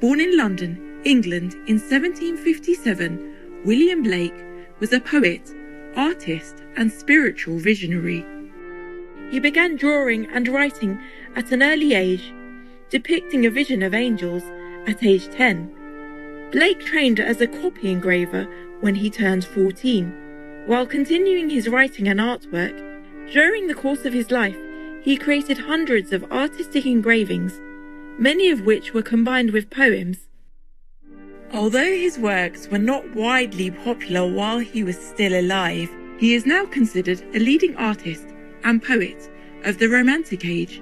Born in London, England in 1757, William Blake was a poet, artist and spiritual visionary. He began drawing and writing at an early age, depicting a vision of angels at age 10. Blake trained as a copy engraver when he turned 14. While continuing his writing and artwork, during the course of his life, he created hundreds of artistic engravings, many of which were combined with poems. Although his works were not widely popular while he was still alive, he is now considered a leading artist and poet of the Romantic Age.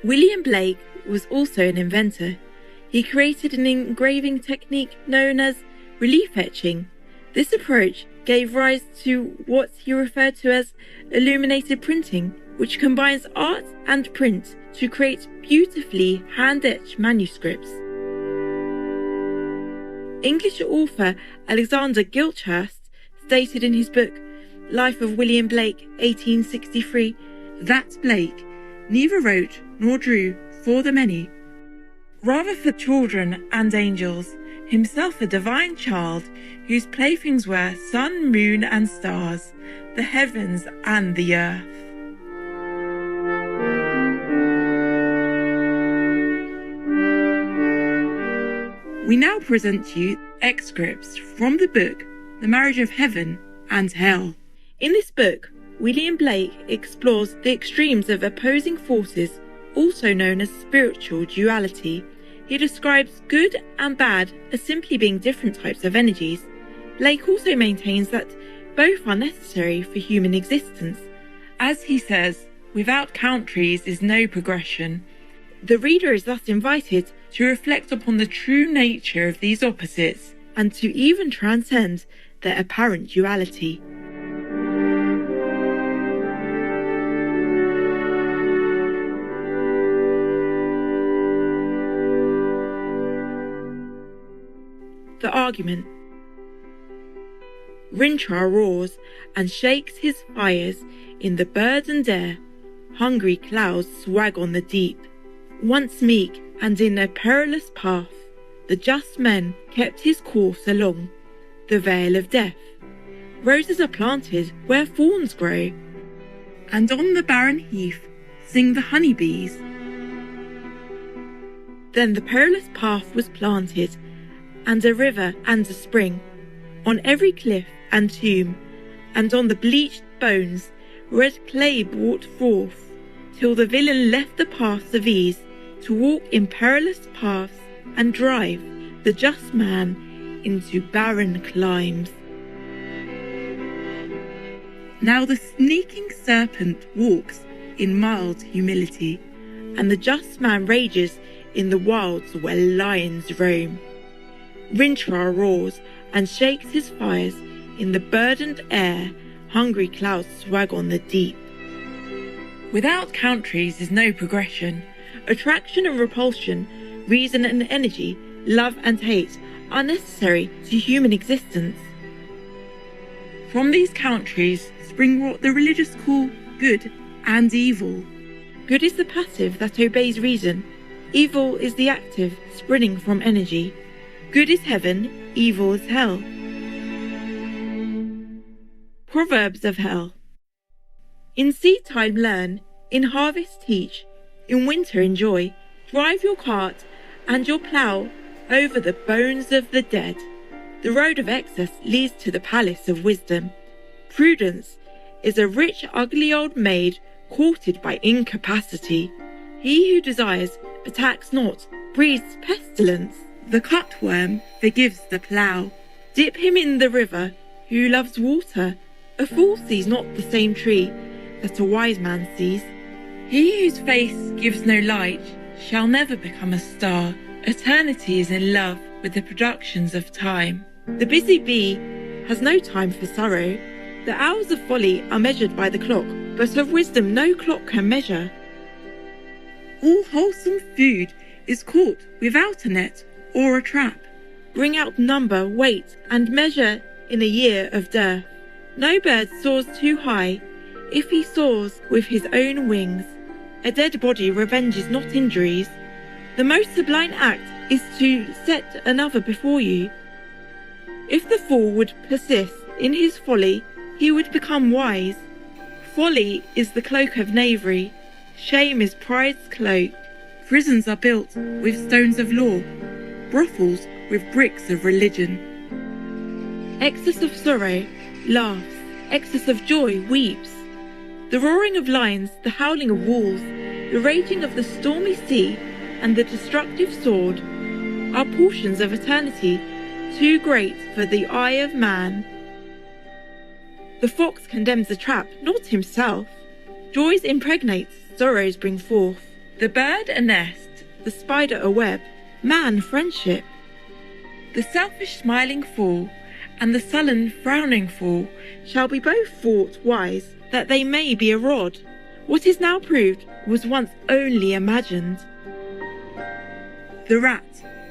William Blake was also an inventor. He created an engraving technique known as relief etching. This approach gave rise to what he referred to as illuminated printing, which combines art and print to create beautifully hand-etched manuscripts. English author Alexander Gilchrist stated in his book, Life of William Blake, 1863, that Blake neither wrote nor drew for the many, rather for children and angels, himself a divine child, whose playthings were sun, moon and stars, the heavens and the earth. We now present to you excerpts from the book, The Marriage of Heaven and Hell. In this book, William Blake explores the extremes of opposing forces, also known as spiritual duality. He describes good and bad as simply being different types of energies. Blake also maintains that both are necessary for human existence. As he says, without countries is no progression. The reader is thus invited to reflect upon the true nature of these opposites and to even transcend their apparent duality. The argument. Rintrah roars and shakes his fires in the burdened air. Hungry clouds swag on the deep. Once meek and in a perilous path, the just man kept his course along the vale of death. Roses are planted where thorns grow, and on the barren heath sing the honeybees. Then the perilous path was planted, and a river and a spring, on every cliff and tomb, and on the bleached bones red clay brought forth, till the villain left the paths of ease to walk in perilous paths and drive the just man into barren climes. Now the sneaking serpent walks in mild humility, and the just man rages in the wilds where lions roam. Rintrah roars and shakes his fires in the burdened air. Hungry clouds swag on the deep. Without countries is no progression. Attraction and repulsion, reason and energy, love and hate are necessary to human existence. From these countries spring what the religious call good and evil. Good is the passive that obeys reason. Evil is the active, springing from energy. Good is heaven, evil is hell. Proverbs of Hell. In seed time learn, in harvest teach, in winter enjoy. Drive your cart and your plough over the bones of the dead. The road of excess leads to the palace of wisdom. Prudence is a rich, ugly old maid courted by incapacity. He who desires attacks not, breeds pestilence. The cutworm forgives the plough. Dip him in the river who loves water. A fool sees not the same tree that a wise man sees. He whose face gives no light shall never become a star. Eternity is in love with the productions of time. The busy bee has no time for sorrow. The hours of folly are measured by the clock, but of wisdom no clock can measure. All wholesome food is caught without a net or a trap. Bring out number, weight, and measure in a year of dearth. No bird soars too high if he soars with his own wings. A dead body revenges not injuries. The most sublime act is to set another before you. If the fool would persist in his folly, he would become wise. Folly is the cloak of knavery. Shame is pride's cloak. Prisons are built with stones of law, brothels with bricks of religion. Excess of sorrow laughs, excess of joy weeps. The roaring of lions, the howling of wolves, the raging of the stormy sea, and the destructive sword are portions of eternity, too great for the eye of man. The fox condemns the trap, not himself. Joys impregnate, sorrows bring forth. The bird a nest, the spider a web, man friendship. The selfish smiling fool and the sullen frowning fool shall be both thought wise, that they may be a rod. What is now proved was once only imagined. The rat,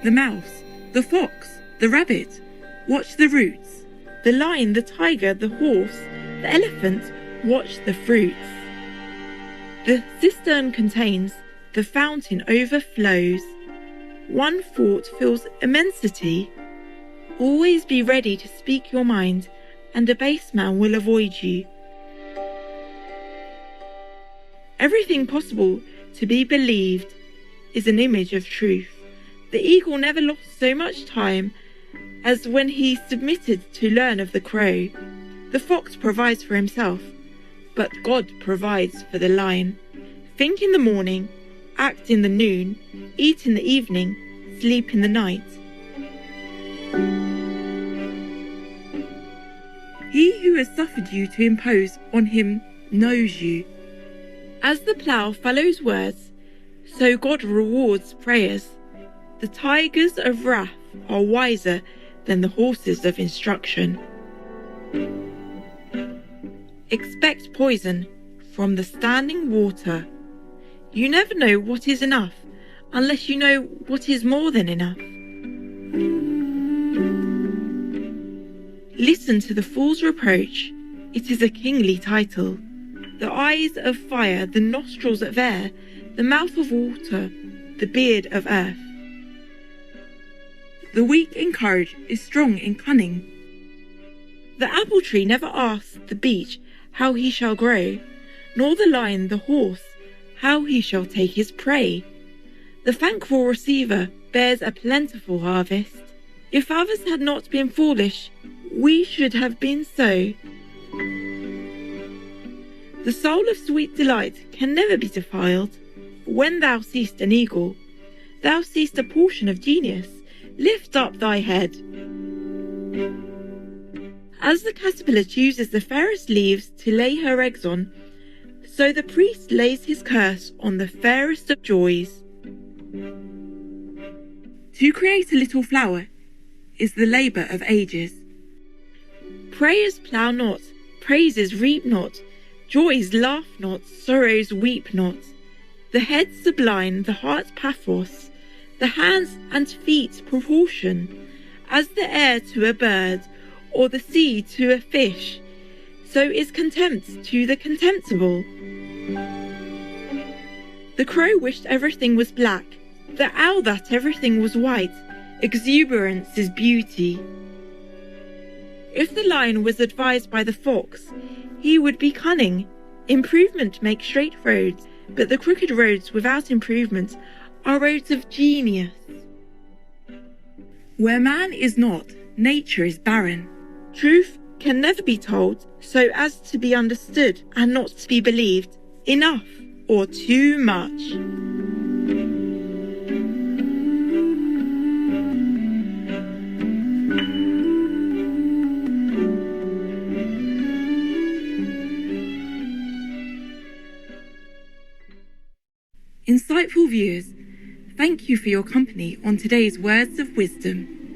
the mouse, the fox, the rabbit, watch the roots. The lion, the tiger, the horse, the elephant, watch the fruits. The cistern contains, the fountain overflows. One thought fills immensity. Always be ready to speak your mind, and a base man will avoid you. Everything possible to be believed is an image of truth. The eagle never lost so much time as when he submitted to learn of the crow. The fox provides for himself, but God provides for the lion. Think in the morning, act in the noon, eat in the evening, sleep in the night. He who has suffered you to impose on him knows you. As the plough follows words, so God rewards prayers. The tigers of wrath are wiser than the horses of instruction. Expect poison from the standing water. You never know what is enough unless you know what is more than enough. Listen to the fool's reproach. It is a kingly title. The eyes of fire, the nostrils of air, the mouth of water, the beard of earth. The weak in courage is strong in cunning. The apple tree never asks the beech how he shall grow, nor the lion the horse how he shall take his prey. The thankful receiver bears a plentiful harvest. If others had not been foolish, we should have been so. The soul of sweet delight can never be defiled. When thou seest an eagle, thou seest a portion of genius. Lift up thy head. As the caterpillar chooses the fairest leaves to lay her eggs on, so the priest lays his curse on the fairest of joys. To create a little flower is the labour of ages. Prayers plough not, praises reap not, joys laugh not, sorrows weep not. The head sublime, the heart pathos, the hands and feet proportion, as the air to a bird, or the sea to a fish, so is contempt to the contemptible. The crow wished everything was black, the owl that everything was white. Exuberance is beauty. If the lion was advised by the fox, he would be cunning. Improvement makes straight roads, but the crooked roads without improvement are roads of genius. Where man is not, nature is barren. Truth can never be told so as to be understood and not to be believed. Enough or too much. Insightful viewers, thank you for your company on today's Words of Wisdom.